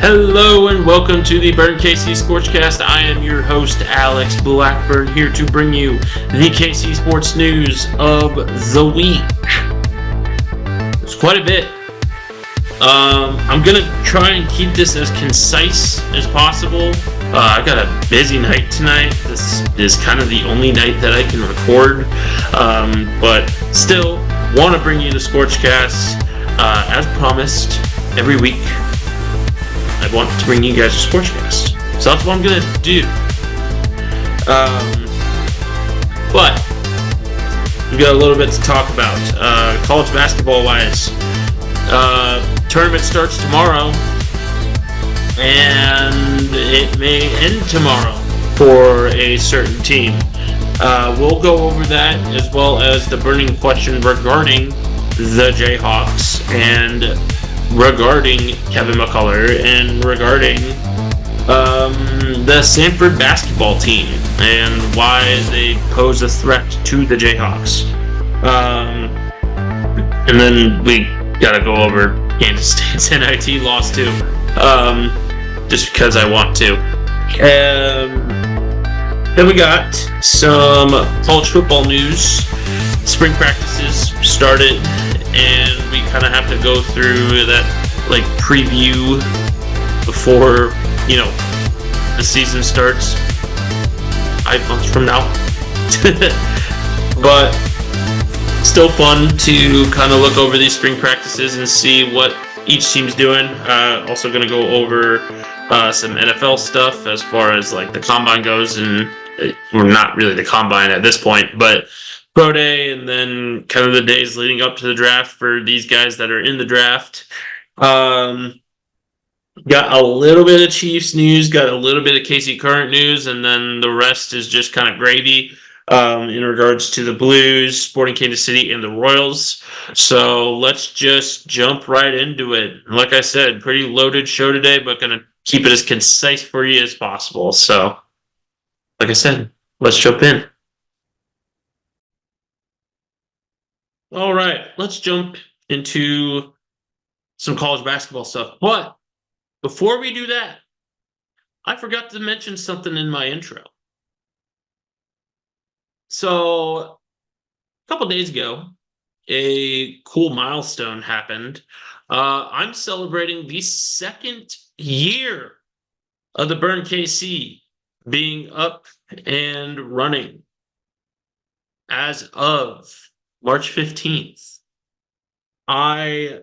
Hello and welcome to the Burn KC ScorchCast. I am your host, Alex Blackburn, here to bring you the KC sports news of the week. There's quite a bit. I'm going to try and keep this as concise as possible. I got a busy night tonight. This is kind of the only night that I can record. But still, want to bring you the ScorchCast as promised every week. I want to bring you guys a ScorchCast. So that's what I'm going to do. But we've got a little bit to talk about. College basketball-wise, tournament starts tomorrow, and it may end tomorrow for a certain team. We'll go over that as well as the burning question regarding the Jayhawks and regarding Kevin McCullough and regarding the Sanford basketball team and why they pose a threat to the Jayhawks. And then we gotta go over Kansas State's NIT loss too, just because I want to. Then we got some college football news. Spring practices started, and we kind of have to go through that preview before the season starts 5 months from now. But still fun to kind of look over these spring practices and see what each team's doing. Also going to go over some NFL stuff as far as the combine goes, and we're not really the combine at this point, but Pro Day, and then kind of the days leading up to the draft for these guys that are in the draft. Got a little bit of Chiefs news, got a little bit of KC Current news, and then the rest is just kind of gravy in regards to the Blues, Sporting Kansas City, and the Royals. So let's just jump right into it. Like I said, pretty loaded show today, but going to keep it as concise for you as possible. So, like I said, let's jump in. All right, let's jump into some college basketball stuff. But before we do that, I forgot to mention something in my intro. So a couple days ago, a cool milestone happened. I'm celebrating the second year of the Burn KC being up and running as of March 15th. I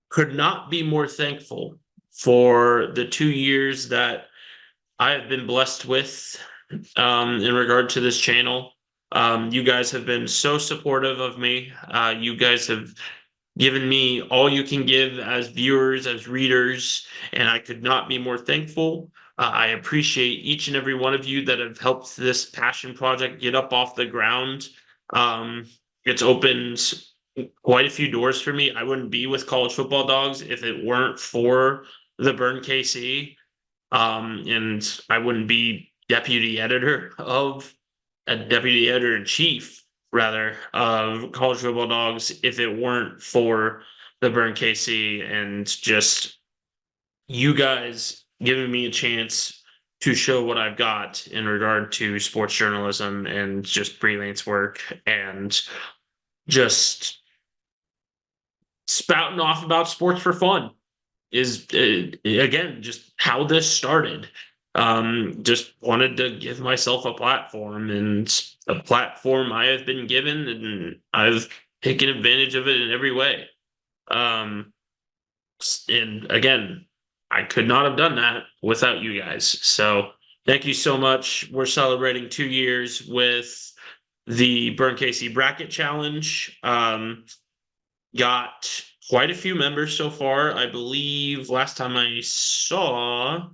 could not be more thankful for the 2 years that I have been blessed with in regard to this channel. You guys have been so supportive of me. You guys have given me all you can give as viewers, as readers, and I could not be more thankful. I appreciate each and every one of you that have helped this passion project get up off the ground. It's opened quite a few doors for me. I wouldn't be with College Football Dogs if it weren't for the Burn KC. And I wouldn't be deputy editor in chief, rather, of College Football Dogs if it weren't for the Burn KC and just you guys giving me a chance to show what I've got in regard to sports journalism and just freelance work and just spouting off about sports for fun is again just how this started. Just wanted to give myself a platform, and a platform I have been given, and I've taken advantage of it in every way. And again, I could not have done that without you guys. So thank you so much. We're celebrating 2 years with the Burn KC Bracket Challenge. Got quite a few members so far. I believe last time I saw,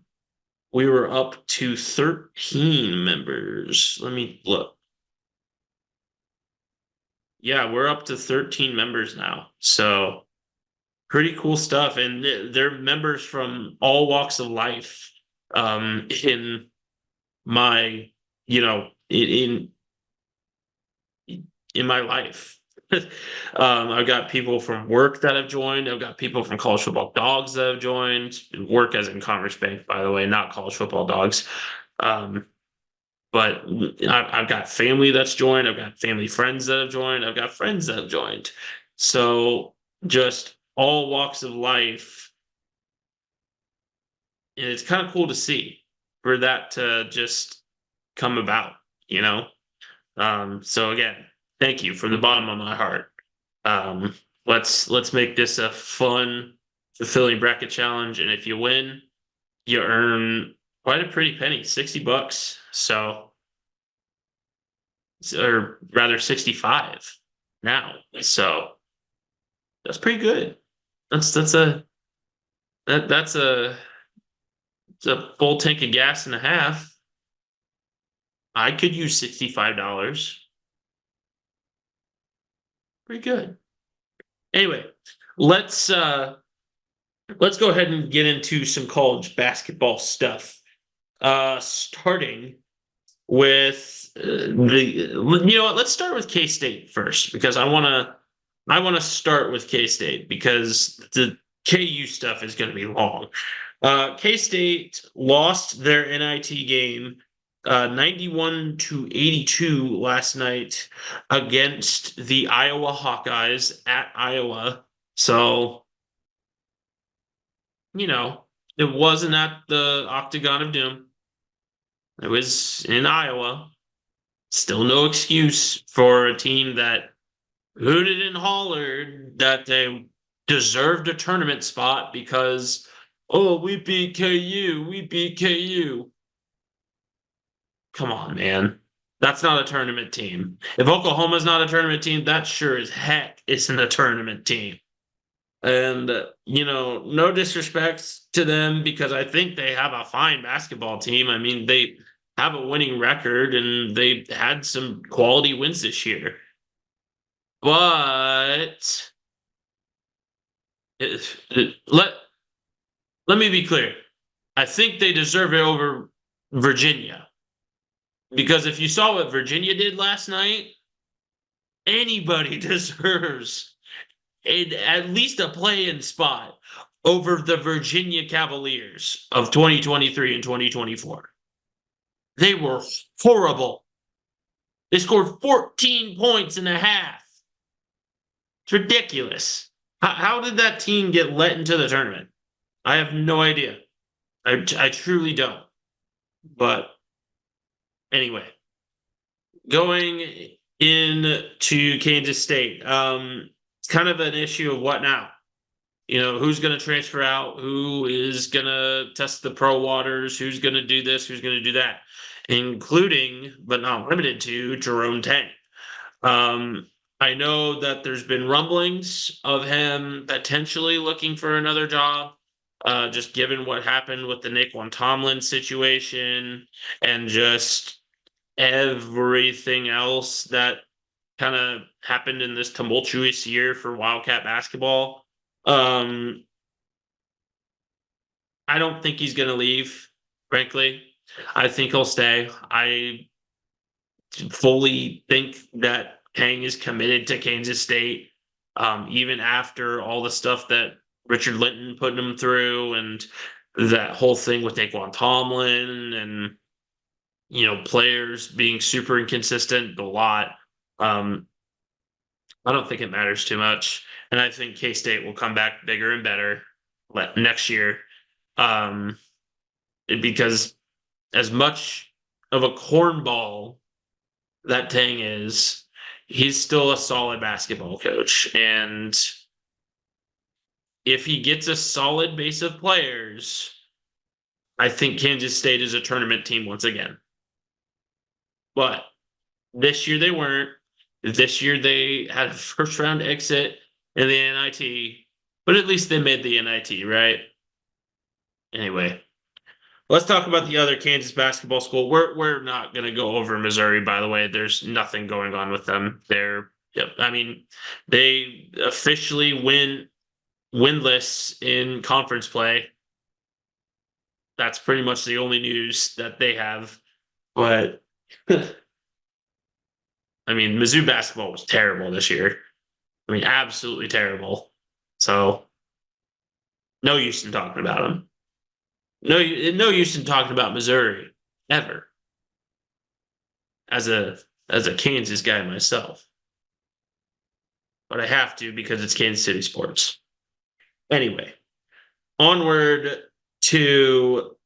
we were up to 13 members. Let me look. Yeah, we're up to 13 members now. So pretty cool stuff. And they're members from all walks of life in my, in my life. I've got people from work that have joined. I've got people from college football dogs that have joined. Work as in Commerce Bank, by the way, not college football dogs. Um, but I've got family that's joined. I've got family friends that have joined. I've got friends that have joined. So just all walks of life. And it's kind of cool to see for that to just come about, you know? So again, thank you from the bottom of my heart. Um, let's make this a fun, fulfilling bracket challenge, and if you win, you earn quite a pretty penny, $60. So, or rather, 65 now. So that's pretty good. That's a that's it's a full tank of gas and a half. I could use $65. Pretty good. Anyway, let's uh let's go ahead and get into some college basketball stuff. Starting with you know what? Let's start with K State first because I want to start with K State because the KU stuff is going to be long. K State lost their NIT game 91-82 last night against the Iowa Hawkeyes at Iowa. So, you know, it wasn't at the Octagon of Doom. It was in Iowa. Still no excuse for a team that hooted and hollered that they deserved a tournament spot because, oh, we beat KU, we beat KU. Come on, man. That's not a tournament team. If Oklahoma's not a tournament team, that sure as heck isn't a tournament team. And, no disrespect to them because I think they have a fine basketball team. I mean, they have a winning record and they had some quality wins this year. But it, it- let let me be clear. I think they deserve it over Virginia because if you saw what Virginia did last night, anybody deserves at least a play-in spot over the Virginia Cavaliers of 2023 and 2024. They were horrible. They scored 14 points in a half. It's ridiculous. How did that team get let into the tournament? I have no idea. I truly don't. But anyway, going into Kansas State, it's kind of an issue of what now? Who's going to transfer out? Who is going to test the pro waters? Who's going to do this? Who's going to do that? Including, but not limited to, Jerome Tang. Um, I know that there's been rumblings of him potentially looking for another job, just given what happened with the Naquan Tomlin situation and just everything else that kind of happened in this tumultuous year for Wildcat basketball. Um, I don't think he's going to leave, frankly. I think he'll stay. I fully think that Kang is committed to Kansas State, even after all the stuff that Richard Linton put him through and that whole thing with Naquan Tomlin and, players being super inconsistent, a lot. Um, I don't think it matters too much. And I think K State will come back bigger and better next year. Um, because as much of a cornball that Tang is, he's still a solid basketball coach. And if he gets a solid base of players, I think Kansas State is a tournament team once again. But this year they weren't. This year they had a first round exit in the NIT, but at least they made the NIT, right? Anyway, let's talk about the other Kansas basketball school. We're not going to go over Missouri, by the way. There's nothing going on with them. I mean, they officially winless in conference play. That's pretty much the only news that they have. But I mean, Mizzou basketball was terrible this year. I mean, absolutely terrible. So no use in talking about him. No use in talking about Missouri ever as a Kansas guy myself. But I have to because it's Kansas City sports. Anyway, onward to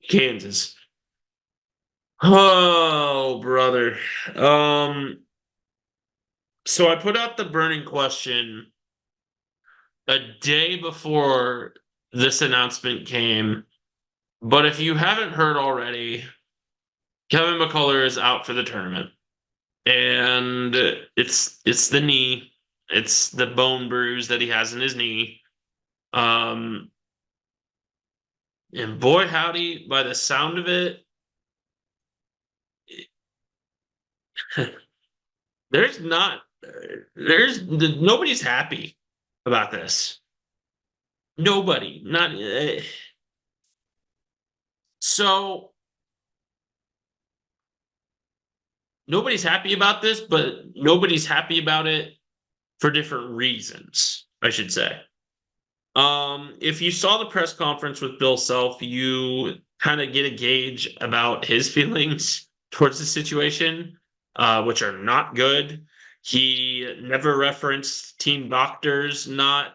Kansas. Oh, brother. So I put out the burning question a day before this announcement came. But if you haven't heard already, Kevin McCullough is out for the tournament. And it's the knee. It's the bone bruise that he has in his knee. Um and boy howdy, by the sound of it, there's not there's nobody's happy about this. Nobody. Not so nobody's happy about this, but nobody's happy about it for different reasons, I should say. If you saw the press conference with Bill Self, you kind of get a gauge about his feelings towards the situation, which are not good. He never referenced team doctors, not,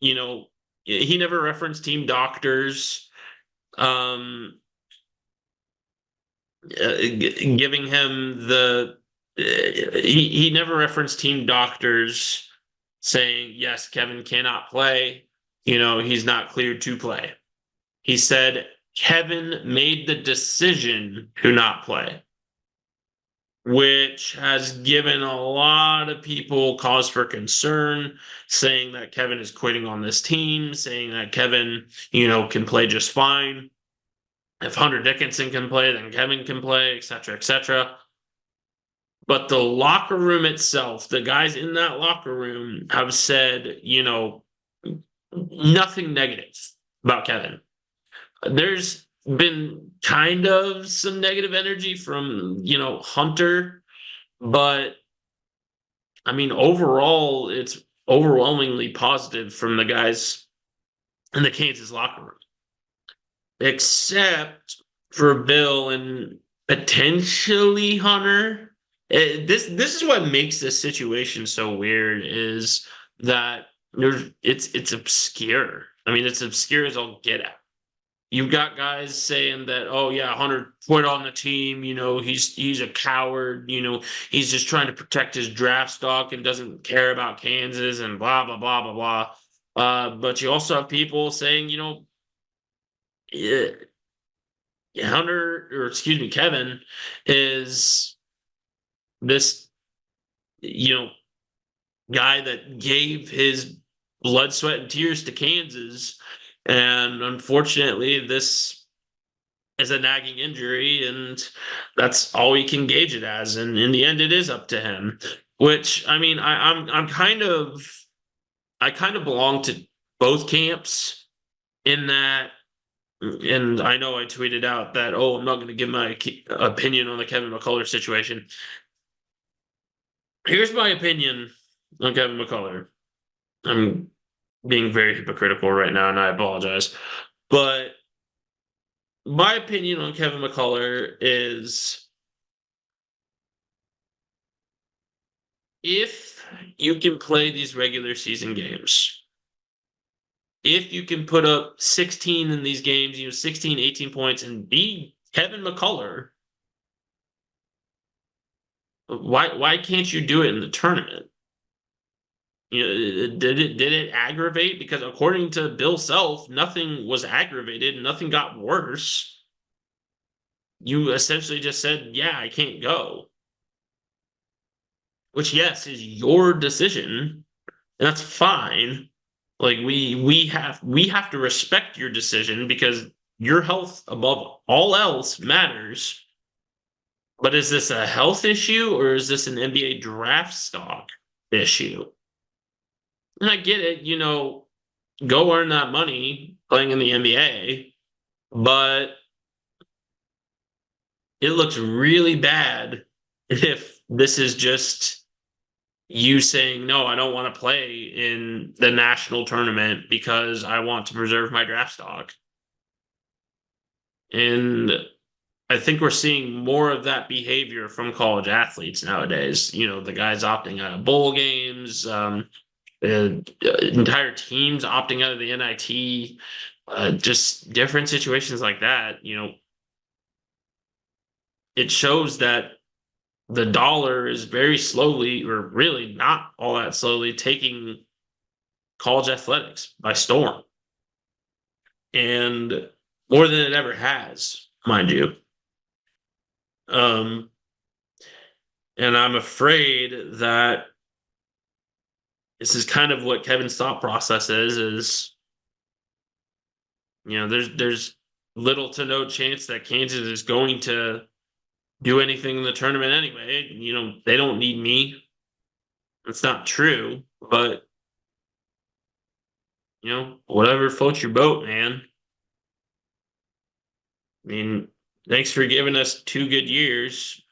you know, he never referenced team doctors. Um, Giving him he never referenced team doctors saying yes, Kevin cannot play, he's not cleared to play. He said Kevin made the decision to not play, which has given a lot of people cause for concern, saying that Kevin is quitting on this team, saying that Kevin, can play just fine. If Hunter Dickinson can play, then Kevin can play, et cetera, et cetera. But the locker room itself, the guys in that locker room have said, nothing negative about Kevin. There's been kind of some negative energy from, Hunter, but I mean, overall, it's overwhelmingly positive from the guys in the Kansas locker room, except for Bill and potentially Hunter. This is what makes this situation so weird is that it's obscure. I mean, it's obscure as I'll get at. You've got guys saying that, oh yeah, Hunter quit on the team. He's a coward. He's just trying to protect his draft stock and doesn't care about Kansas and blah blah blah blah blah. But you also have people saying, Hunter, or excuse me, Kevin is this, you know, guy that gave his blood, sweat, and tears to Kansas. And unfortunately, this is a nagging injury, and that's all we can gauge it as. And in the end, it is up to him. Which I mean, I kind of belong to both camps in that. And I know I tweeted out that, oh, I'm not going to give my opinion on the Kevin McCullough situation. Here's my opinion on Kevin McCullough. I'm being very hypocritical right now, and I apologize. But my opinion on Kevin McCullough is if you can play these regular season games, if you can put up 16 in these games, 16, 18 points and be Kevin McCullough, why can't you do it in the tournament? Did it aggravate? Because according to Bill Self, nothing was aggravated, nothing got worse. You essentially just said, "Yeah, I can't go," which yes is your decision, and that's fine. Like we have to respect your decision because your health above all else matters. But is this a health issue or is this an NBA draft stock issue? And I get it, go earn that money playing in the NBA, but it looks really bad if this is just you saying, no, I don't want to play in the national tournament because I want to preserve my draft stock. And I think we're seeing more of that behavior from college athletes nowadays. The guys opting out of bowl games, entire teams opting out of the NIT, just different situations like that. It shows that the dollar is very slowly, or really not all that slowly, taking college athletics by storm, and more than it ever has, mind you. Um, and I'm afraid that this is kind of what Kevin's thought process is there's little to no chance that Kansas is going to do anything in the tournament anyway. They don't need me. It's not true, but whatever floats your boat, man. I mean, thanks for giving us 2 good years.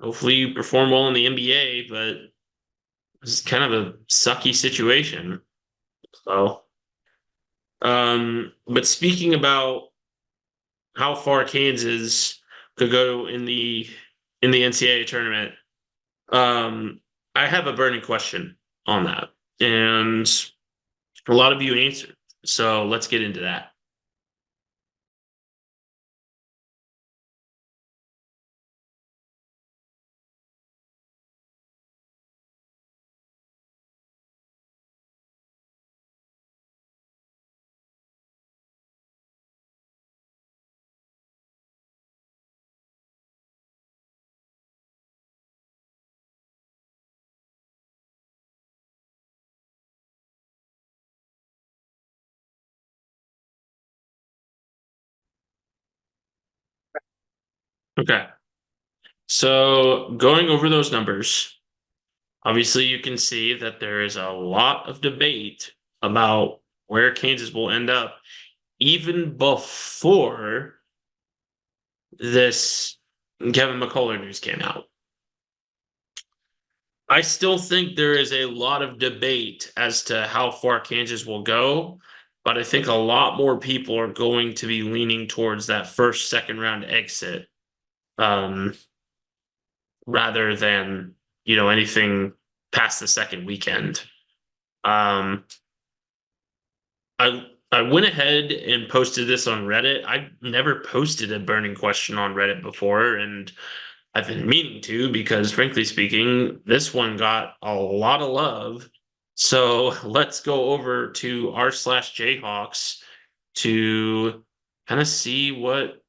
Hopefully you perform well in the NBA, but it's kind of a sucky situation. So, but speaking about how far Kansas could go in the NCAA tournament, um, I have a burning question on that, and a lot of you answered. So let's get into that. Okay. So going over those numbers, obviously you can see that there is a lot of debate about where Kansas will end up, even before this Kevin McCullough news came out. I still think there is a lot of debate as to how far Kansas will go, but I think a lot more people are going to be leaning towards that first, second round exit, um, rather than anything past the second weekend. Um, I went ahead and posted this on Reddit. I've never posted a burning question on Reddit before, and I've been meaning to because, frankly speaking, this one got a lot of love. So let's go over to r/Jayhawks to kind of see what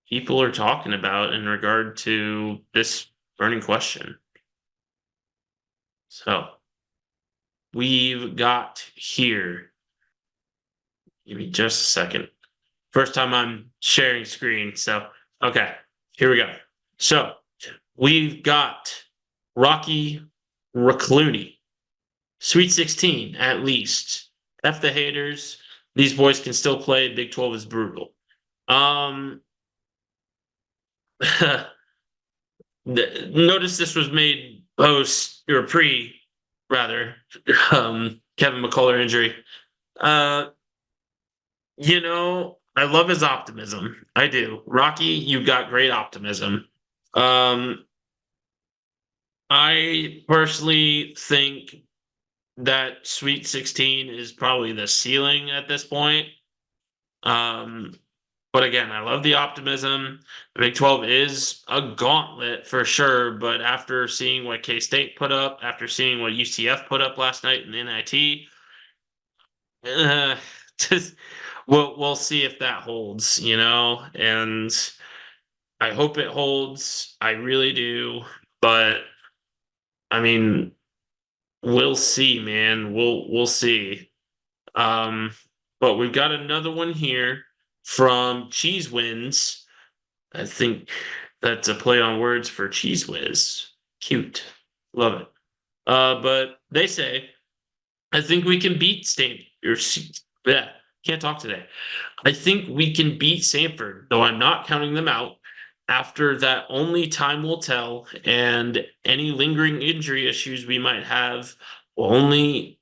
people are talking about in regard to this burning question. So we've got here. Give me just a second. First time I'm sharing screen. So, okay, here we go. So we've got Rocky Raclooney, Sweet 16 at least. F the haters. These boys can still play. Big 12 is brutal. Notice this was made post or pre, rather, Kevin McCullough injury. Uh, I love his optimism. I do. Rocky, you've got great optimism. Um, I personally think that Sweet 16 is probably the ceiling at this point. Um, but again, I love the optimism. The Big 12 is a gauntlet for sure, but after seeing what K State put up, after seeing what UCF put up last night in NIT, uh, just we'll see if that holds, and I hope it holds. I really do, but I mean, we'll see, man. We'll see. Um, but we've got another one here from Cheese Wins. I think that's a play on words for Cheese Whiz. Cute. Love it. But they say, I think we can beat yeah, can't talk today. I think we can beat Samford, though I'm not counting them out. after that, only time will tell, and any lingering injury issues we might have will only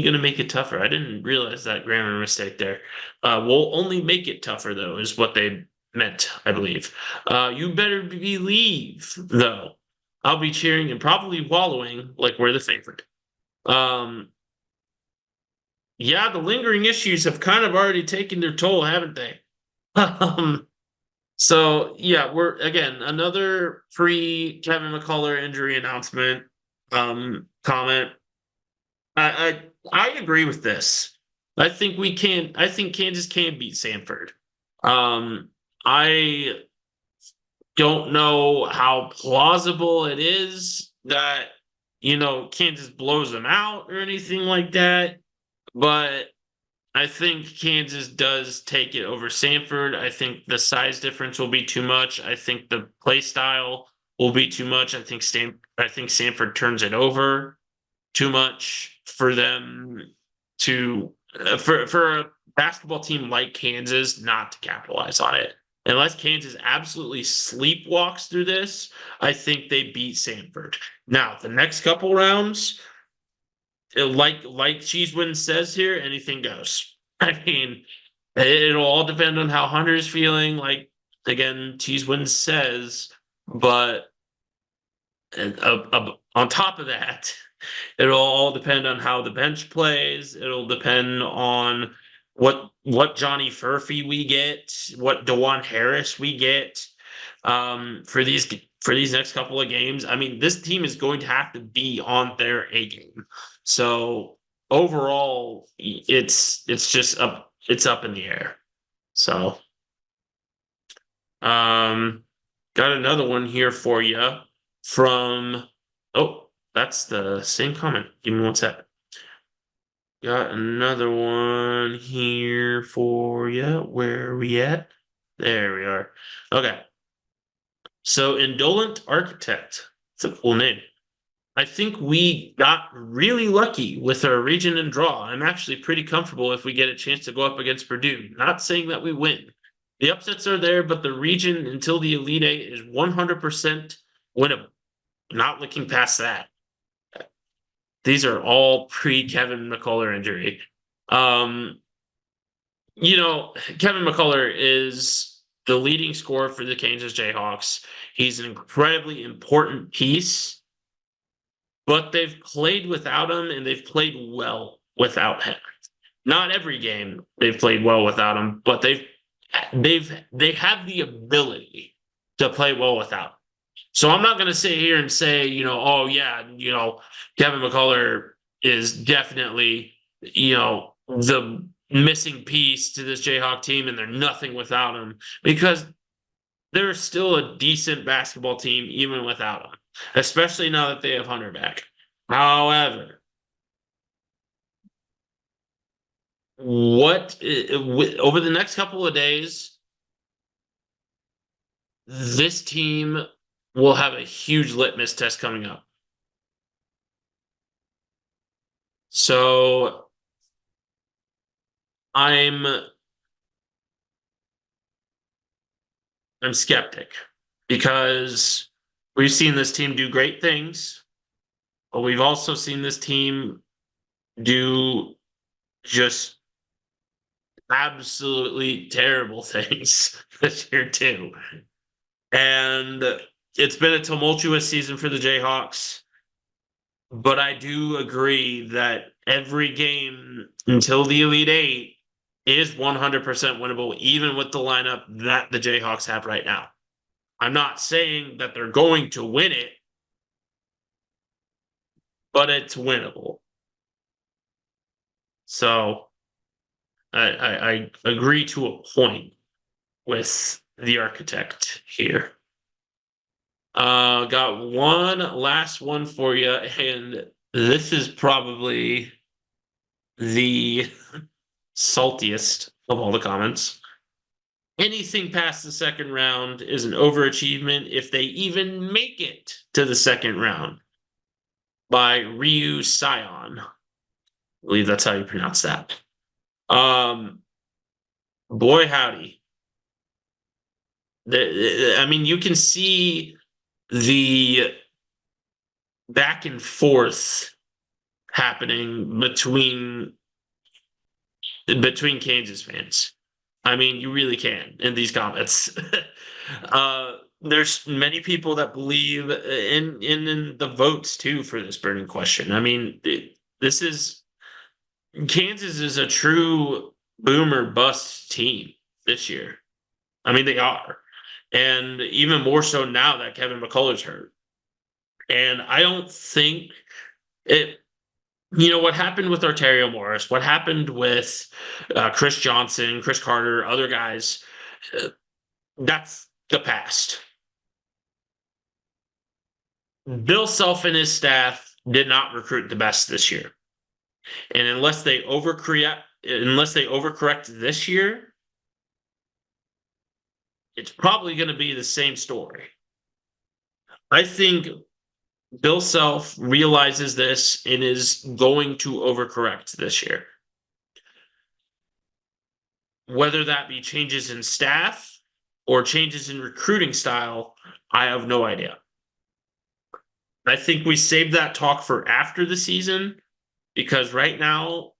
going to make it tougher. I didn't realize that grammar mistake there. Will only make it tougher, though, is what they meant, I believe. You better believe, though, I'll be cheering and probably wallowing like we're the favorite. Um, yeah, the lingering issues have kind of already taken their toll, haven't they? So yeah, we're again another pre Kevin McCullough injury announcement comment. I agree with this. I think we can. I think Kansas can beat Sanford. I don't know how plausible it is that Kansas blows them out or anything like that, but I think Kansas does take it over Sanford. I think the size difference will be too much. I think the play style will be too much. I think Sanford turns it over too much for them to for a basketball team like Kansas not to capitalize on it. Unless Kansas absolutely sleepwalks through this, I think they beat Sanford. Now, the next couple rounds, like Cheeseman says here, anything goes. I mean, it'll all depend on how Hunter's feeling. Like again, Cheeseman says, but on top of that, it'll all depend on how the bench plays. It'll depend on what Johnny Furphy we get, what DeJuan Harris we get for these next couple of games. I mean, this team is going to have to be on their A game. So overall, it's just up in the air. So got another one here for you from oh, that's the same comment. Give me one sec. Got another one here for you. Where are we at? There we are. Okay. So Indolent Architect. It's a cool name. I think we got really lucky with our region and draw. I'm actually pretty comfortable if we get a chance to go up against Purdue. Not saying that we win. The upsets are there, but the region until the Elite Eight is 100% winnable. Not looking past that. These are all pre-Kevin McCullough injury. Um, Kevin McCullough is the leading scorer for the Kansas Jayhawks. He's an incredibly important piece, but they've played without him and they've played well without him. Not every game they've played well without him, but they have the ability to play well without him. So I'm not going to sit here and say, oh yeah, Kevin McCullough is definitely, the missing piece to this Jayhawk team, and they're nothing without him because they're still a decent basketball team even without him, especially now that they have Hunter back. However, over the next couple of days, this team will have a huge litmus test coming up. So I'm skeptic because we've seen this team do great things, but we've also seen this team do just absolutely terrible things this year too. And it's been a tumultuous season for the Jayhawks, but I do agree that every game until the Elite Eight is 100% winnable, even with the lineup that the Jayhawks have right now. I'm not saying that they're going to win it, but it's winnable. So I agree to a point with the architect here. Got one last one for you, and this is probably the saltiest of all the comments. Anything past the second round is an overachievement if they even make it to the second round. By Ryu Sion. I believe that's how you pronounce that. Boy howdy. I mean, you can see the back and forth happening between Kansas fans. I mean, you really can in these comments. There's many people that believe in the votes too for this burning question. I mean, this is Kansas is a true boomer bust team this year. I mean, they are, and even more so now that Kevin McCullough's hurt. And I don't think it. You know what happened with Arterio Morris? What happened with Chris Johnson, Chris Carter, other guys? Uh, that's the past. Bill Self and his staff did not recruit the best this year, and unless they overcorrect this year, it's probably going to be the same story. I think Bill Self realizes this and is going to overcorrect this year. Whether that be changes in staff or changes in recruiting style, I have no idea. I think we save that talk for after the season because right now,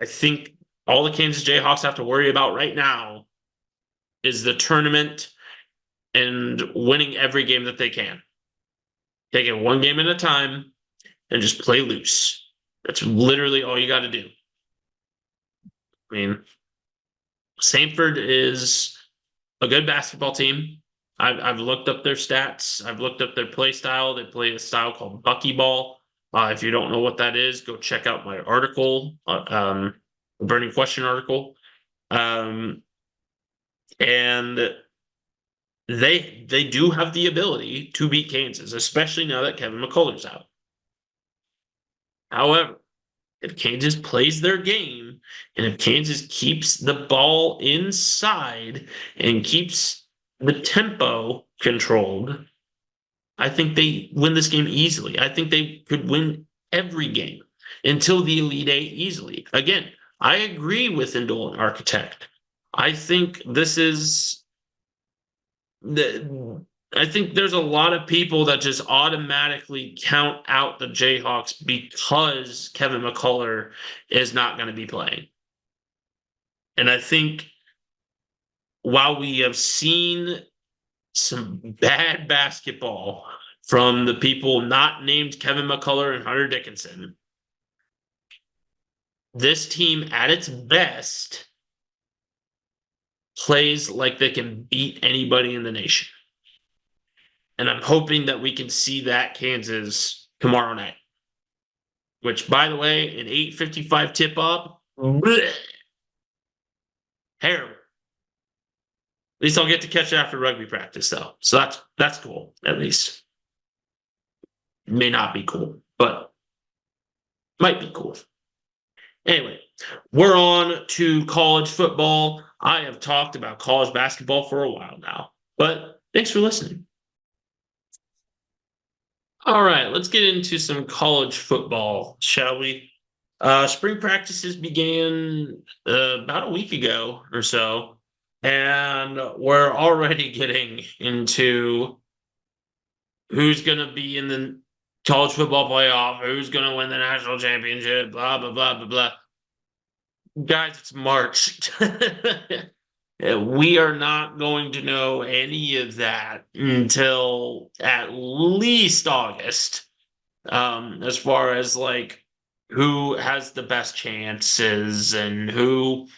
I think all the Kansas Jayhawks have to worry about right now is the tournament and winning every game that they can. Take it one game at a time and just play loose. That's literally all you got to do. I mean, Samford is a good basketball team. I've looked up their stats. I've looked up their play style. They play a style called buckyball. If you don't know what that is, go check out my article, the Burning Question article. And they do have the ability to beat Kansas, especially now that Kevin McCullough's out. However, if Kansas plays their game and if Kansas keeps the ball inside and keeps the tempo controlled, I think they win this game easily. I think they could win every game until the Elite Eight easily. Again, I agree with Indolent Architect. I think this is I think there's a lot of people that just automatically count out the Jayhawks because Kevin McCullough is not going to be playing. And I think while we have seen some bad basketball from the people not named Kevin McCullough and Hunter Dickinson, this team at its best plays like they can beat anybody in the nation. And I'm hoping that we can see that Kansas tomorrow night. Which, by the way, an 8:55 tip up, terrible. At least I'll get to catch it after rugby practice, though. So that's cool, at least. May not be cool, but might be cool. Anyway, we're on to college football. I have talked about college basketball for a while now, but thanks for listening. All right, let's get into some college football, shall we? Spring practices began about a week ago or so, and we're already getting into who's going to be in the college football playoff, who's going to win the national championship, blah, blah, blah, blah, blah. Guys, it's March. We are not going to know any of that until at least August, as far as like who has the best chances and who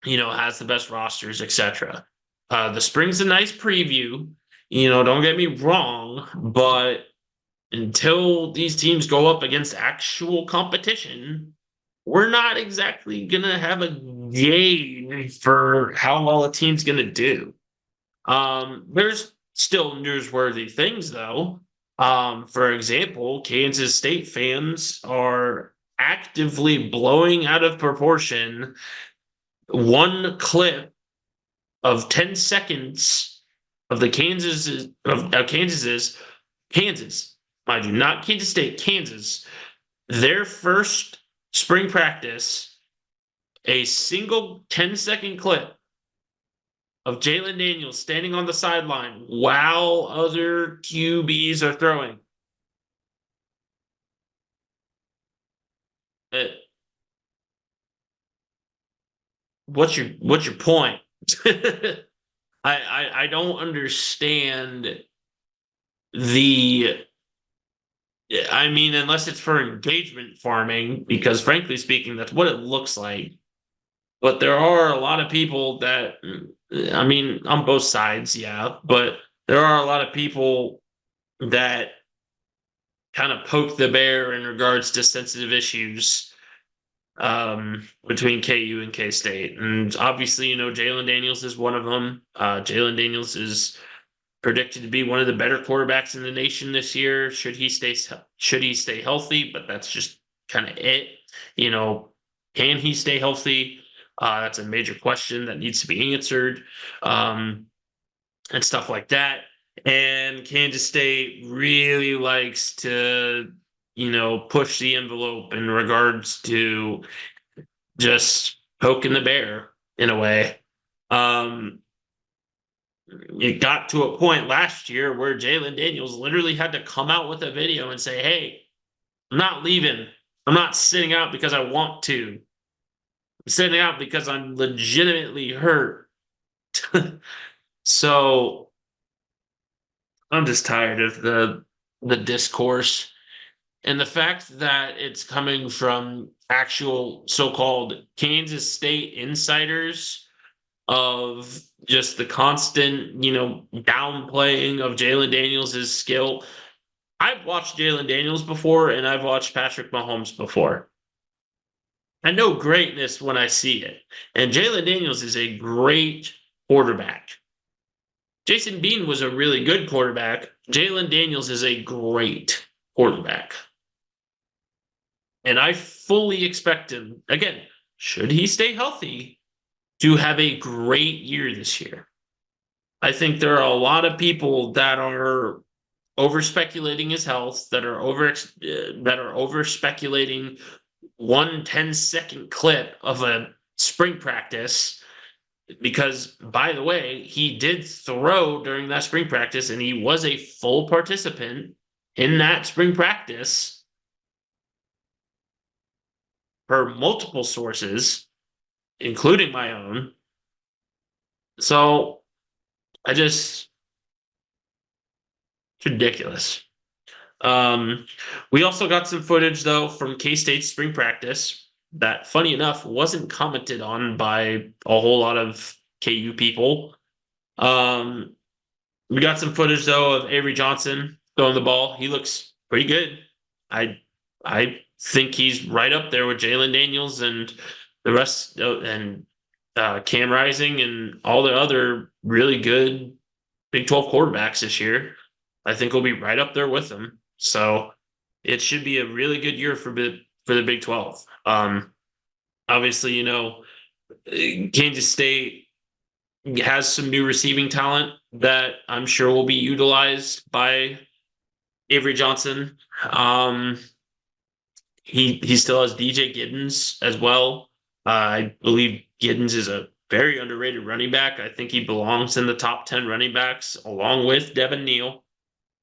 has the best rosters, etc. The spring's a nice preview. Don't get me wrong, but until these teams go up against actual competition, we're not exactly gonna have a gauge for how well a team's gonna do. There's still newsworthy things though. For example, Kansas State fans are actively blowing out of proportion one clip of 10 seconds of the Kansas, mind you, not Kansas State, Kansas, their first spring practice, a single 10-second clip of Jalen Daniels standing on the sideline while other QBs are throwing. Uh, what's your point? I don't understand the I mean, unless it's for engagement farming, because frankly speaking, that's what it looks like. But there are a lot of people that, I mean, on both sides, yeah, but there are a lot of people that kind of poke the bear in regards to sensitive issues between KU and K State. And obviously, Jalen Daniels is one of them. Jalen Daniels is predicted to be one of the better quarterbacks in the nation this year. Should he stay healthy? But that's just kind of it. You know, can he stay healthy? That's a major question that needs to be answered, and stuff like that. And Kansas State really likes to, push the envelope in regards to just poking the bear in a way. Um, it got to a point last year where Jalen Daniels literally had to come out with a video and say, "Hey, I'm not leaving. I'm not sitting out because I want to. I'm sitting out because I'm legitimately hurt." So I'm just tired of the discourse and the fact that it's coming from actual so-called Kansas State insiders of just the constant, downplaying of Jalen Daniels' skill. I've watched Jalen Daniels before and I've watched Patrick Mahomes before. I know greatness when I see it. And Jalen Daniels is a great quarterback. Jason Bean was a really good quarterback. Jalen Daniels is a great quarterback. And I fully expect him, again, should he stay healthy, to have a great year this year. I think there are a lot of people that are over speculating his health, that are over speculating 1 10-second clip of a spring practice. Because, by the way, he did throw during that spring practice and he was a full participant in that spring practice per multiple sources, including my own. So I just, it's ridiculous. We also got some footage though from K-State's spring practice that, funny enough, wasn't commented on by a whole lot of KU people. Um, we got some footage though of Avery Johnson throwing the ball. He looks pretty good. I think he's right up there with Jalen Daniels and the rest, and Cam Rising and all the other really good Big 12 quarterbacks this year. I think we'll be right up there with them. So it should be a really good year for the Big 12. Obviously, Kansas State has some new receiving talent that I'm sure will be utilized by Avery Johnson. He still has DJ Giddens as well. I believe Giddens is a very underrated running back. I think he belongs in the top 10 running backs along with Devin Neal.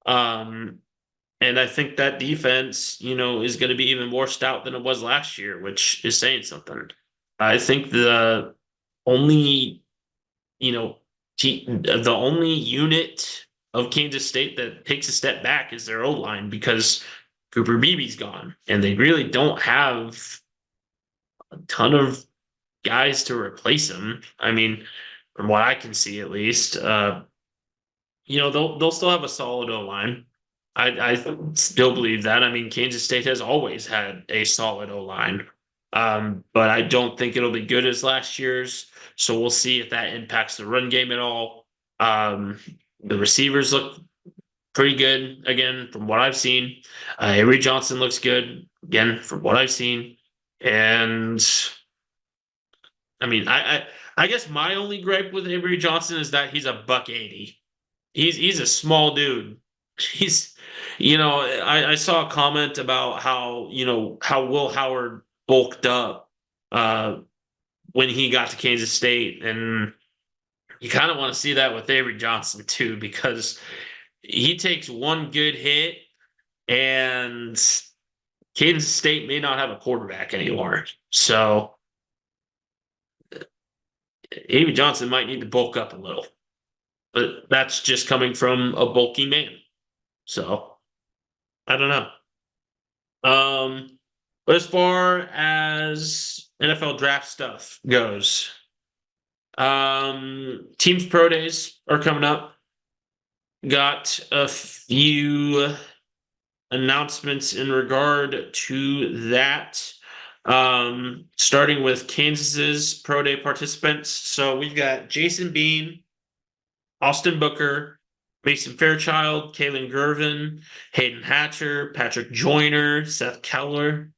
And I think that defense, is going to be even more stout than it was last year, which is saying something. I think the only, the only unit of Kansas State that takes a step back is their O-line, because Cooper Beebe's gone, and they really don't have a ton of guys to replace him. I mean, from what I can see, at least, they'll still have a solid O line. I still believe that. I mean, Kansas State has always had a solid O line, but I don't think it'll be good as last year's. So we'll see if that impacts the run game at all. The receivers look pretty good again from what I've seen. Avery Johnson looks good again from what I've seen, and I mean, I guess my only gripe with Avery Johnson is that he's a buck 80. He's a small dude. He's, I saw a comment about how Will Howard bulked up when he got to Kansas State, and you kind of want to see that with Avery Johnson too, because he takes one good hit and Kansas State may not have a quarterback anymore. So Avery Johnson might need to bulk up a little, but that's just coming from a bulky man. So I don't know. But as far as NFL draft stuff goes, teams pro days are coming up. Got a few announcements in regard to that. Starting with Kansas's pro day participants. So we've got Jason Bean, Austin Booker, Mason Fairchild, Kalen Gervin, Hayden Hatcher, Patrick Joyner, Seth Keller,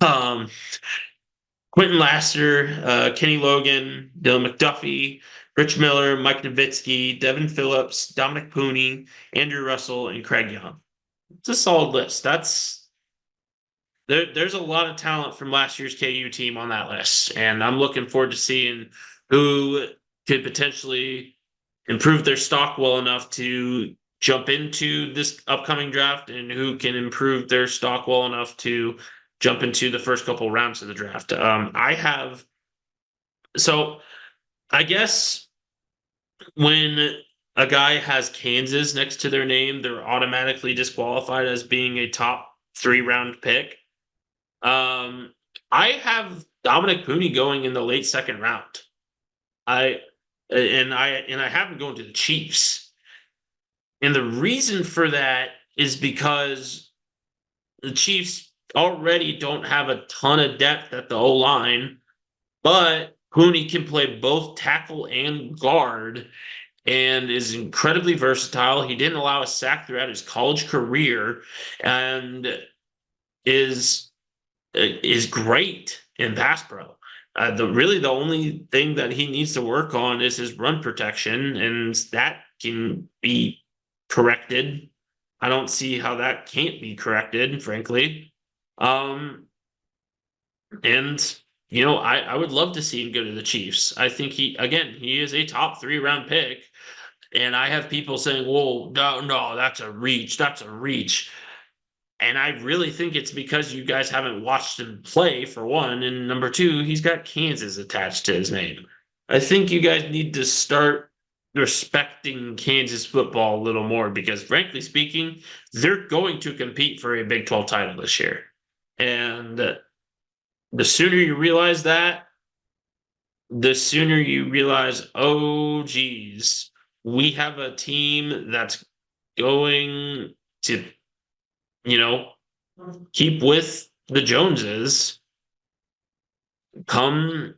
um, Quentin Lassiter, Kenny Logan, Dylan McDuffie, Rich Miller, Mike Nowitzki, Devin Phillips, Dominic Pooney, Andrew Russell, and Craig Young. It's a solid list. There's a lot of talent from last year's KU team on that list, and I'm looking forward to seeing who could potentially improve their stock well enough to jump into this upcoming draft and who can improve their stock well enough to jump into the first couple rounds of the draft. So I guess when a guy has Kansas next to their name, they're automatically disqualified as being a top 3 round pick. I have Dominic Pooney going in the late second round. I have him going to the Chiefs. And the reason for that is because the Chiefs already don't have a ton of depth at the O-line, but Pooney can play both tackle and guard and is incredibly versatile. He didn't allow a sack throughout his college career and is great in pass pro. The only thing that he needs to work on is his run protection, and that can be corrected. I don't see how that can't be corrected, frankly. And I would love to see him go to the Chiefs. I think he is a top 3 round pick, and I have people saying, "Well, no, that's a reach. That's a reach." And I really think it's because you guys haven't watched him play, for one. And number two, he's got Kansas attached to his name. I think you guys need to start respecting Kansas football a little more because, frankly speaking, they're going to compete for a Big 12 title this year. And the sooner you realize that, the sooner you realize, oh, geez, we have a team that's going to keep with the Joneses come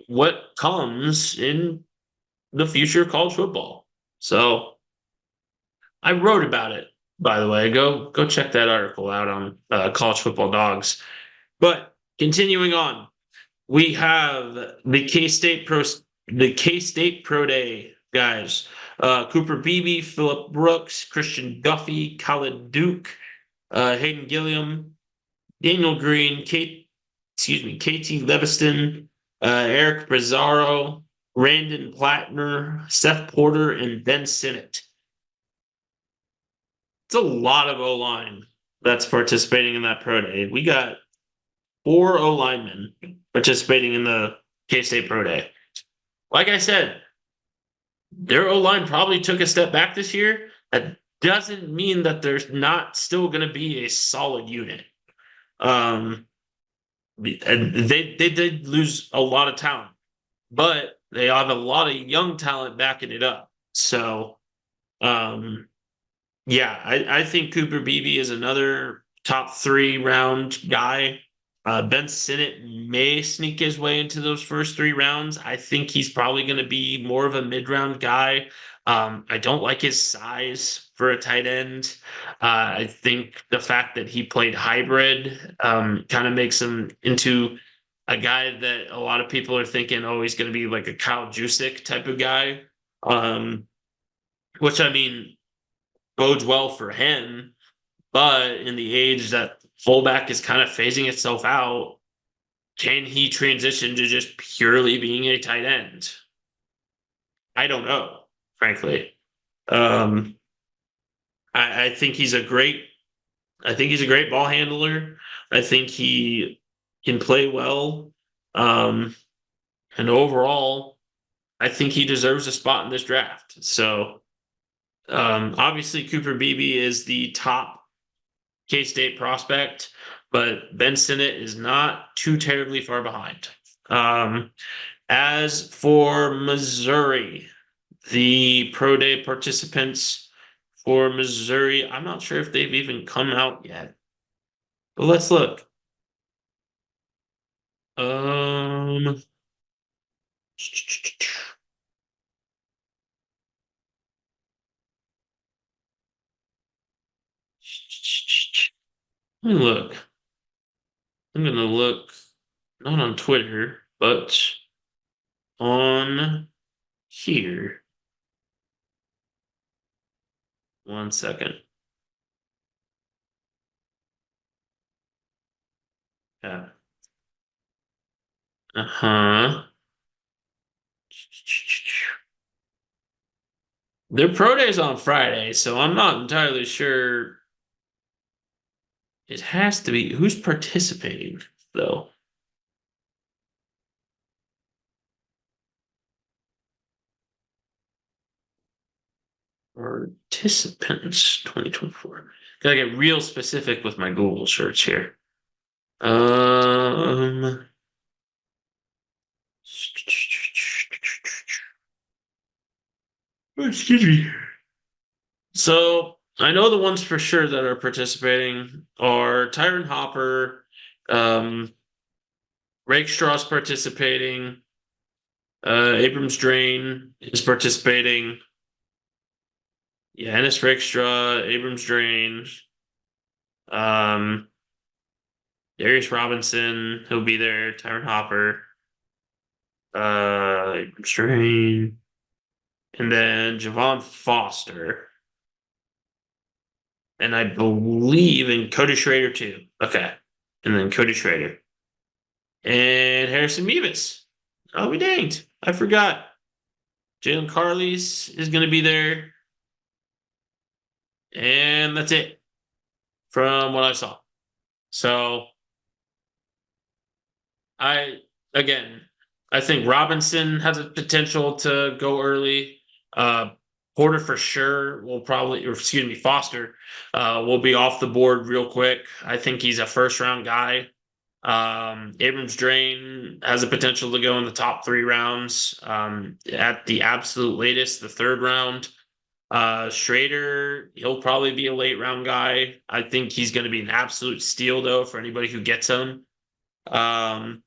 what comes in the future of college football. So I wrote about it, by the way. Go check that article out on College Football Dogs. But continuing on, we have the K-State Pro Day guys. Cooper Beebe, Phillip Brooks, Christian Duffy, Khaled Duke, Hayden Gilliam, Daniel Green, KT Leviston, Eric Brazzaro, Randon Plattner, Seth Porter, and Ben Sinnott. It's a lot of O-line that's participating in that pro day. We got 4 O-linemen participating in the K-State Pro Day. Like I said, their O-line probably took a step back this year. That doesn't mean that there's not still going to be a solid unit. And they did lose a lot of talent, but they have a lot of young talent backing it up. So, I think Cooper Beebe is another top 3 round guy. Ben Sinnott may sneak his way into those first 3 rounds. I think he's probably going to be more of a mid-round guy. I don't like his size for a tight end. I think the fact that he played hybrid kind of makes him into a guy that a lot of people are thinking, oh, he's going to be like a Kyle Juszczyk type of guy, which bodes well for him. But in the age that fullback is kind of phasing itself out, Can he transition to just purely being a tight end? I don't know, frankly. Um, I think he's a great. I think he's a great ball handler. I think he can play well. Um, and overall, I think he deserves a spot in this draft. So obviously, Cooper Beebe is the top K State prospect, but Ben Sinnott is not too terribly far behind. Um, as for Missouri, the pro day participants for Missouri, I'm not sure if they've even come out yet, but let's look. Um, let me look. I'm gonna look not on Twitter, but on here. One second. Yeah. Uh-huh. Their pro day's on Friday, so I'm not entirely sure. It has to be who's participating though. Participants 2024. Gotta get real specific with my Google search here. Um, excuse me. So I know the ones for sure that are participating are Tyron Hopper, Rakestraw's participating, Abrams Drain is participating. Yeah, Ennis Rakestraw, Abrams Drain, um, Darius Robinson, he'll be there, Tyron Hopper, Abrams Drain, and then Javon Foster. And I believe in Cody Schrader too. Okay. And then Cody Schrader. And Harrison Mevis. I'll be danged. I forgot. Jalen Carley's is going to be there. And that's it from what I saw. So I, again, I think Robinson has a potential to go early. Uh, Porter for sure will probably, or excuse me, Foster will be off the board real quick. I think he's a first round guy. Abrams Drain has a potential to go in the top 3 rounds. At the absolute latest, the third round. Schrader, he'll probably be a late round guy. I think he's going to be an absolute steal though for anybody who gets him. Um,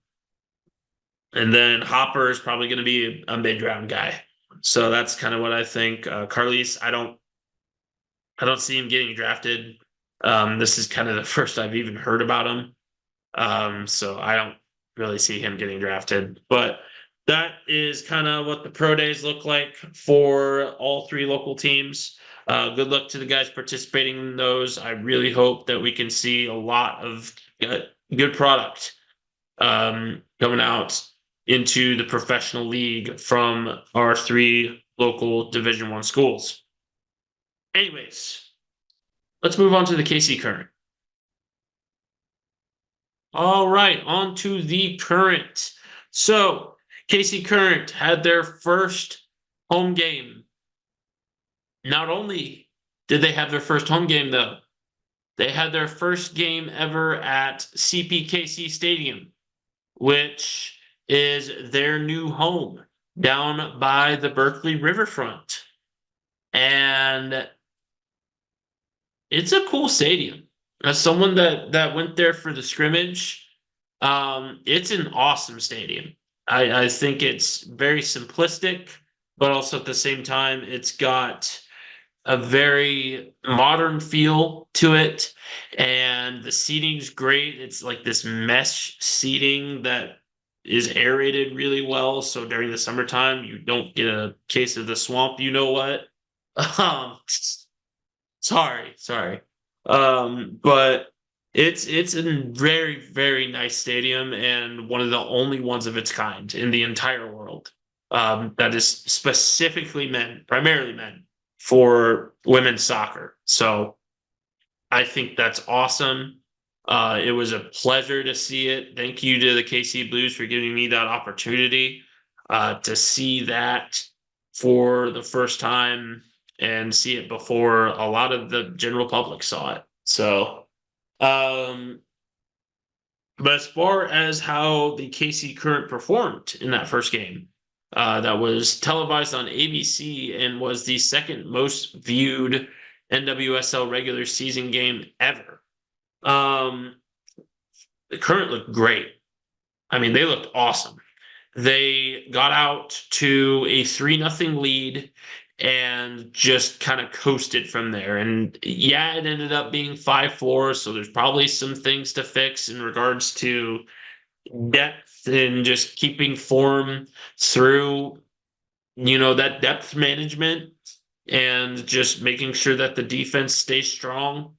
and then Hopper is probably going to be a mid round guy. So that's kind of what I think. Carlis, I don't see him getting drafted. This is kind of the first I've even heard about him. So I don't really see him getting drafted. But that is kind of what the pro days look like for all 3 local teams. Good luck to the guys participating in those. I really hope that we can see a lot of good product coming out into the professional league from our 3 local Division I schools. Anyways, let's move on to the KC Current. All right, on to the Current. So, KC Current had their first home game. Not only did they have their first home game, though, they had their first game ever at CPKC Stadium, which is their new home down by the Berkeley Riverfront. And it's a cool stadium. As someone that went there for the scrimmage, it's an awesome stadium. I think it's very simplistic, but also at the same time, it's got a very modern feel to it, and the seating's great. It's like this mesh seating that is aerated really well, so during the summertime, you don't get a case of the swamp. You know what? Um, sorry. But It's a very, very nice stadium and one of the only ones of its kind in the entire world. That is specifically primarily men for women's soccer. So I think that's awesome. It was a pleasure to see it. Thank you to the KC Blues for giving me that opportunity to see that for the first time and see it before a lot of the general public saw it. So, um, but as far as how the KC Current performed in that first game, that was televised on ABC and was the second most viewed NWSL regular season game ever. Um, the Current looked great. I mean, they looked awesome. They got out to a 3-0 lead and just kind of coasted from there. And yeah, it ended up being 5-4. So there's probably some things to fix in regards to depth and just keeping form through, that depth management and just making sure that the defense stays strong.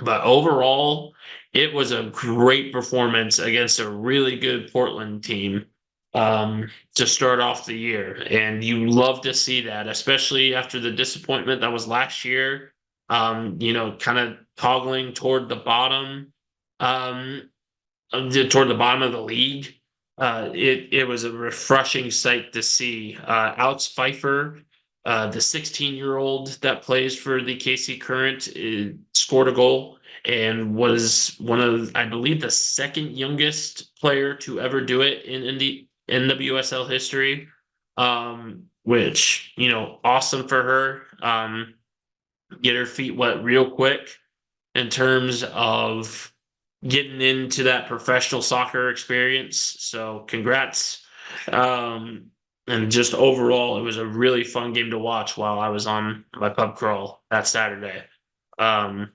But overall, it was a great performance against a really good Portland team to start off the year. And you love to see that, especially after the disappointment that was last year, kind of toggling toward the bottom, um, toward the bottom of the league. It was a refreshing sight to see. Alex Pfeiffer, the 16-year-old that plays for the KC Current, scored a goal and was one of, I believe, the second youngest player to ever do it in the NWSL history. Which, awesome for her. Get her feet wet real quick in terms of getting into that professional soccer experience. So congrats. And just overall, it was a really fun game to watch while I was on my pub crawl that Saturday. Um,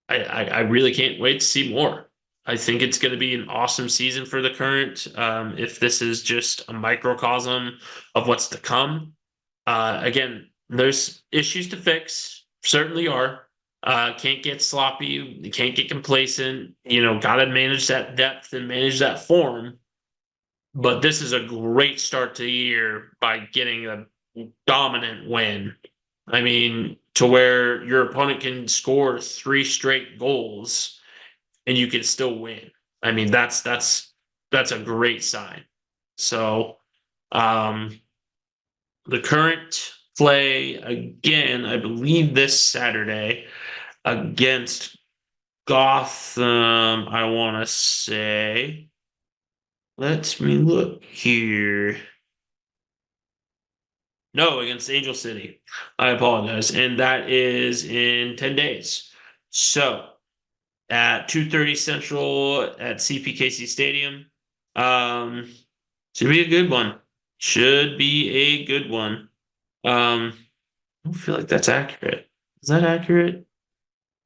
I really can't wait to see more. I think it's going to be an awesome season for the Current. If this is just a microcosm of what's to come. Again, there's issues to fix, certainly are. Can't get sloppy, you can't get complacent, got to manage that depth and manage that form. But this is a great start to the year by getting a dominant win. I mean, to where your opponent can score 3 straight goals and you can still win. I mean, that's a great sign. So, um, the Current play again, I believe this Saturday against Gotham. I want to say, let me look here. No, against Angel City. I apologize. And that is in 10 days. So at 2:30 Central at CPKC Stadium. Should be a good one. Should be a good one. I don't feel like that's accurate. Is that accurate?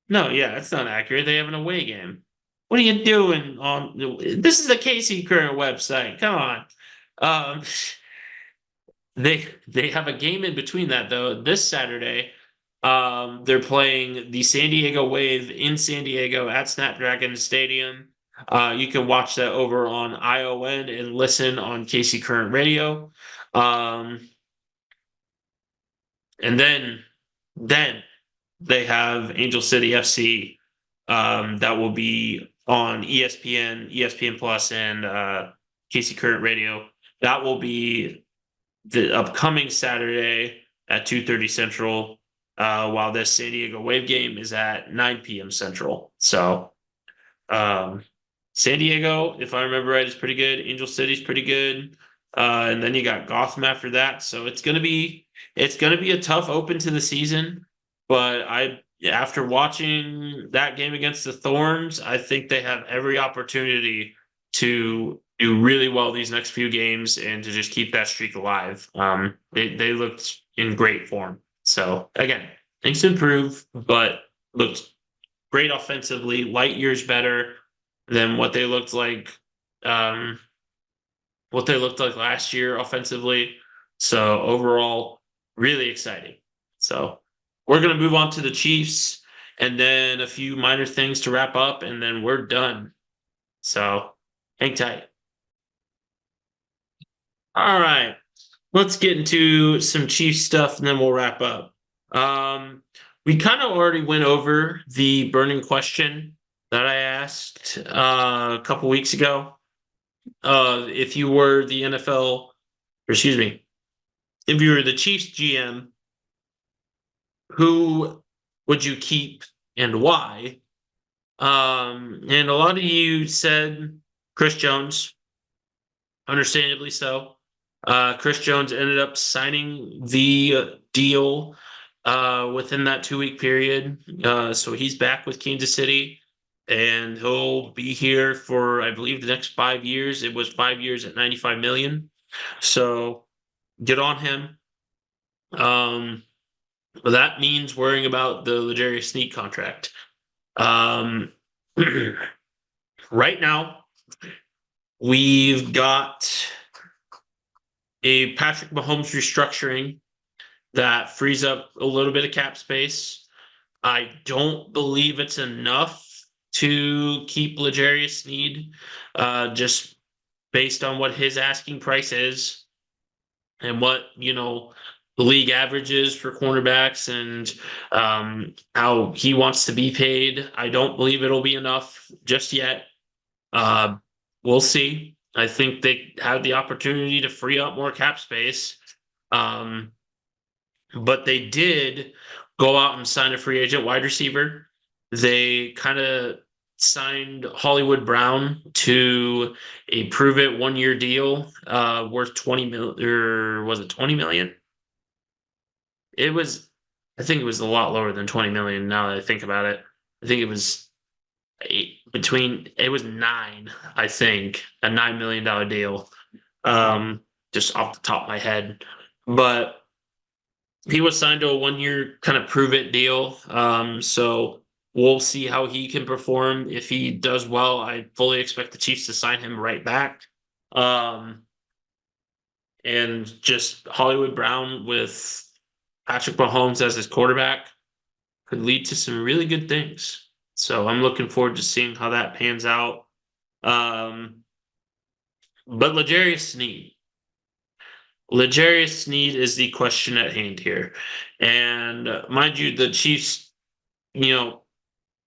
No, yeah, it's not accurate. They have an away game. What are you doing on this is the Casey Current website. Come on. Um they have a game in between that though. This Saturday, they're playing the San Diego Wave in San Diego at Snapdragon Stadium. You can watch that over on ION and listen on KC Current Radio. And then they have Angel City FC that will be on ESPN, ESPN Plus, and KC Current Radio. That will be the upcoming Saturday at 2:30 Central, while this San Diego Wave game is at 9 p.m. Central. So um, San Diego, if I remember right, is pretty good. Angel City's pretty good. And then you got Gotham after that. So it's gonna be a tough open to the season. But after watching that game against the Thorns, I think they have every opportunity to do really well these next few games and to just keep that streak alive. They looked in great form. So again, things to improve, but looked great offensively, light years better than um, what they looked like last year offensively. So overall, really exciting. So we're gonna move on to the Chiefs and then a few minor things to wrap up, and then we're done. So hang tight. All right, let's get into some Chiefs stuff, and then we'll wrap up. Um, we kind of already went over the burning question that I asked a couple weeks ago. If you were the NFL, or excuse me, if you were the Chiefs GM, who would you keep and why? And a lot of you said Chris Jones, understandably so. Chris Jones ended up signing the deal within that 2 week period. So he's back with Kansas City and he'll be here for, I believe, the next 5 years. It was 5 years at 95 million. So get on him. Um, but that means worrying about the L'Jarius Sneed contract. Um, right now, we've got a Patrick Mahomes restructuring that frees up a little bit of cap space. I don't believe it's enough to keep L'Jarius Sneed, just based on what his asking price is and what the league averages for cornerbacks and how he wants to be paid. I don't believe it'll be enough just yet. Uh, we'll see. I think they have the opportunity to free up more cap space. Um, but they did go out and sign a free agent wide receiver. They kind of signed Hollywood Brown to a prove it 1 year deal worth 20 million, or was it 20 million? It was, I think it was a lot lower than 20 million now that I think about it. I think it was it was nine, I think, a $9 million deal. Just off the top of my head. But he was signed to a 1 year kind of prove it deal. So we'll see how he can perform. If he does well, I fully expect the Chiefs to sign him right back. Um, and just Hollywood Brown with Patrick Mahomes as his quarterback could lead to some really good things. So I'm looking forward to seeing how that pans out. Um, but L'Jarius Sneed is the question at hand here. And mind you, you know,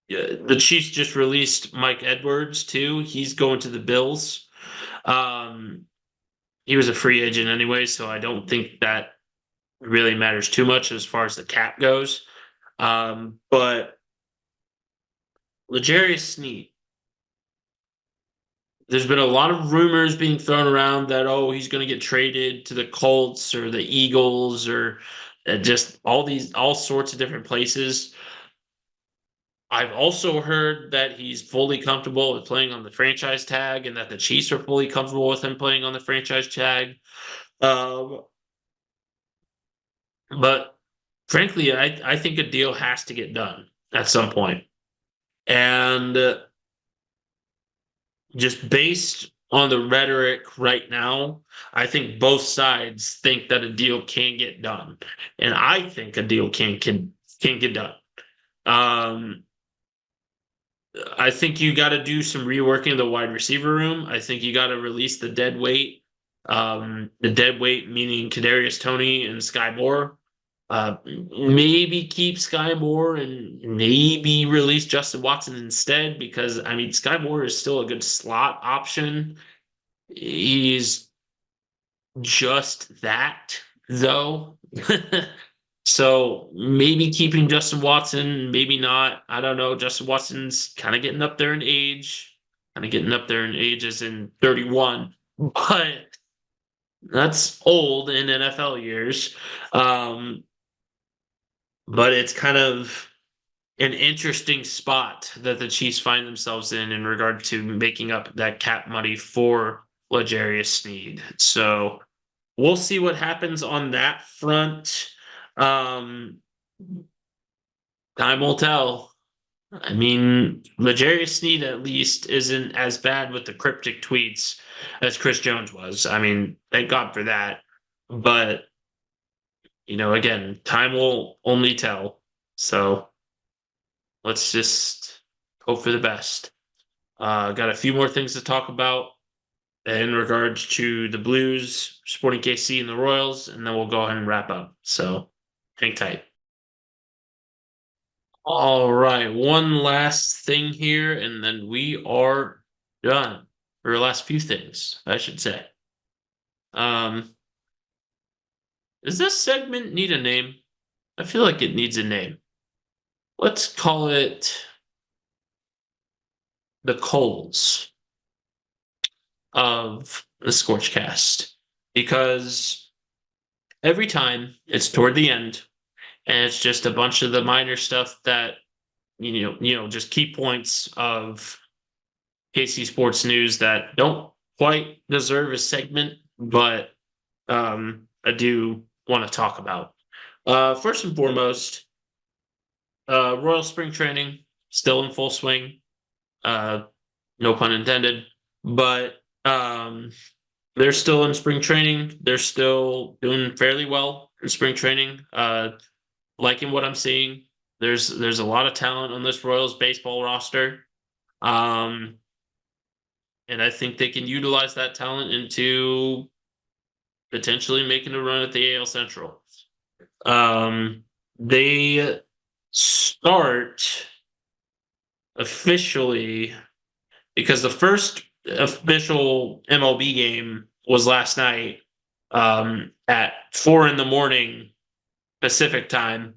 the Chiefs just released Mike Edwards too. He's going to the Bills. Um, he was a free agent anyway, so I don't think that really matters too much as far as the cap goes. But L'Jarius Sneed, there's been a lot of rumors being thrown around that he's going to get traded to the Colts or the Eagles or just all sorts of different places. I've also heard that he's fully comfortable with playing on the franchise tag and that the Chiefs are fully comfortable with him playing on the franchise tag. Um, but frankly, I think a deal has to get done at some point. And just based on the rhetoric right now, I think both sides think that a deal can get done. And I think a deal can get done. Um, I think you got to do some reworking of the wide receiver room. I think you got to release the dead weight. The dead weight meaning Kadarius Toney and Sky Moore. Maybe keep Sky Moore and maybe release Justin Watson instead because I mean Sky Moore is still a good slot option. He's just that though. So maybe keeping Justin Watson, maybe not. I don't know. Justin Watson's kind of getting up there in age, kind of getting up there in age as in 31, but that's old in NFL years. Um, but it's kind of an interesting spot that the Chiefs find themselves in regard to making up that cap money for L'Jarius Sneed. So we'll see what happens on that front. Um, Time will tell. I mean, L'Jarius Sneed at least isn't as bad with the cryptic tweets as Chris Jones was. I mean, thank God for that. But, again, time will only tell. So let's just hope for the best. Got a few more things to talk about in regards to the Blues, Sporting KC, and the Royals, and then we'll go ahead and wrap up. So hang tight. All right, one last thing here, and then we are done. Or last few things, I should say. Um, does this segment need a name? I feel like it needs a name. Let's call it the Coles of the ScorchCast. Because every time it's toward the end, and it's just a bunch of the minor stuff that just key points of KC sports news that don't quite deserve a segment, but I do want to talk about. First and foremost, Royal Spring Training still in full swing. Uh, no pun intended, but they're still in spring training. They're still doing fairly well in spring training. Liking what I'm seeing. There's a lot of talent on this Royals baseball roster. Um, and I think they can utilize that talent into potentially making a run at the AL Central. They start officially because the first official MLB game was last night at 4 in the morning Pacific time.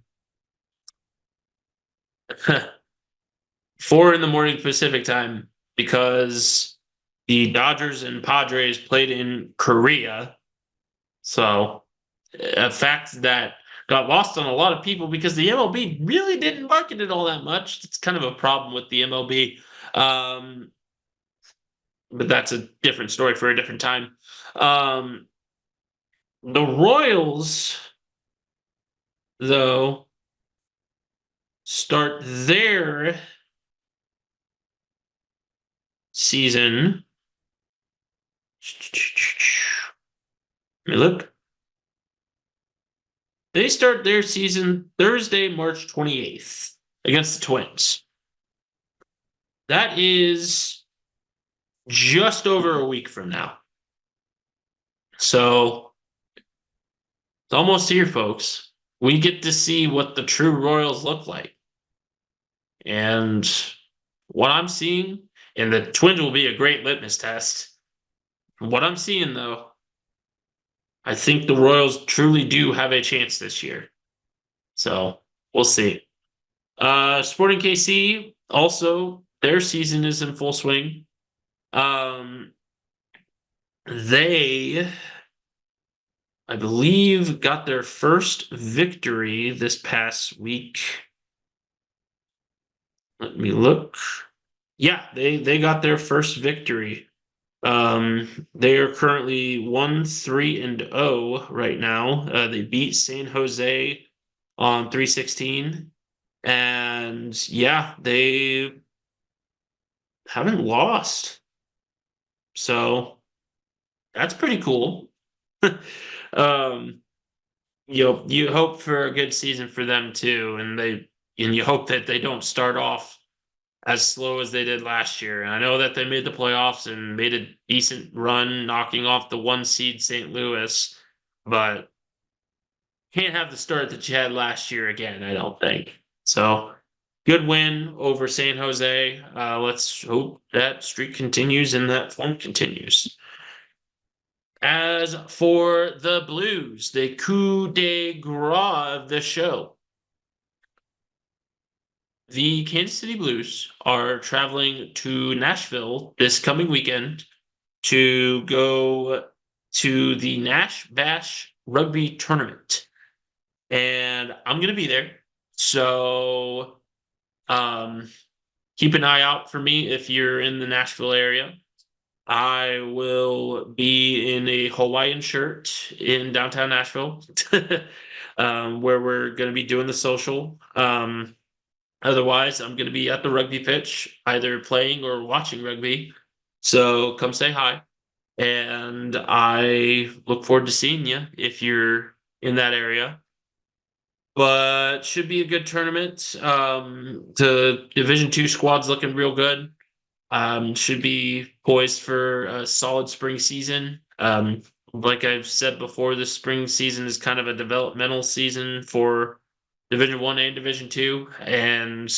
4 in the morning Pacific time because the Dodgers and Padres played in Korea. So a fact that got lost on a lot of people because the MLB really didn't market it all that much. It's kind of a problem with the MLB. But that's a different story for a different time. The Royals, though, start their season. Let me look. They start their season Thursday, March 28th against the Twins. That is just over a week from now. So it's almost here, folks. We get to see what the true Royals look like. And what I'm seeing, and the Twins will be a great litmus test. What I'm seeing, though, I think the Royals truly do have a chance this year. So we'll see. Sporting KC, also, their season is in full swing. They, I believe, got their first victory this past week. Let me look. Yeah, they got their first victory. They are currently 1-3-0 right now. They beat San Jose on 3/16, and yeah, they haven't lost. So that's pretty cool. um, you hope for a good season for them too, and you hope that they don't start off as slow as they did last year. And I know that they made the playoffs and made a decent run, knocking off the 1 seed St. Louis, but can't have the start that you had last year again, I don't think. So good win over San Jose. Let's hope that streak continues and that form continues. As for the Blues, the coup de grace of the show, the Kansas City Blues are traveling to Nashville this coming weekend to go to the Nash Bash Rugby Tournament. And I'm going to be there. So keep an eye out for me if you're in the Nashville area. I will be in a Hawaiian shirt in downtown Nashville, where we're going to be doing the social. Otherwise, I'm going to be at the rugby pitch, either playing or watching rugby. So come say hi. And I look forward to seeing you if you're in that area. but should be a good tournament. The Division 2 squad's looking real good. Should be poised for a solid spring season. Like I've said before, this spring season is kind of a developmental season for Division 1 and Division 2, and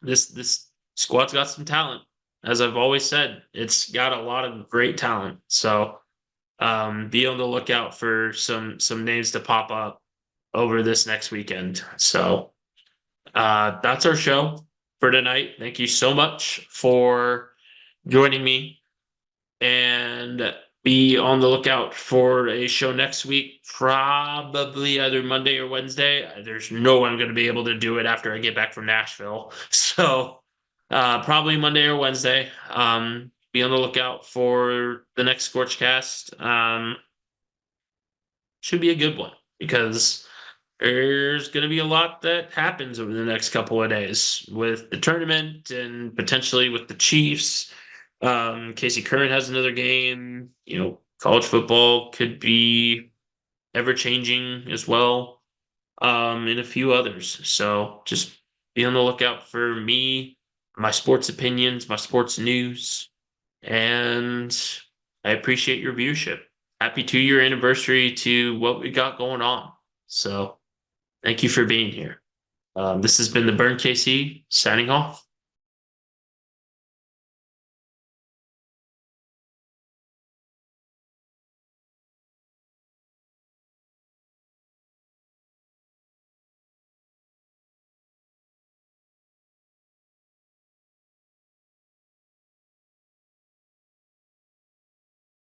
this squad's got some talent. As I've always said, it's got a lot of great talent. So be on the lookout for some names to pop up over this next weekend. So that's our show for tonight. Thank you so much for joining me, and be on the lookout for a show next week, probably either Monday or Wednesday. There's no way I'm going to be able to do it after I get back from Nashville. So probably Monday or Wednesday. Be on the lookout for the next ScorchCast. Should be a good one because there's going to be a lot that happens over the next couple of days with the tournament and potentially with the Chiefs. Casey Curran has another game. College football could be ever changing as well, and a few others. So just be on the lookout for me, my sports opinions, my sports news, and I appreciate your viewership. Happy 2-year anniversary to what we got going on. So thank you for being here. This has been the Burn KC signing off.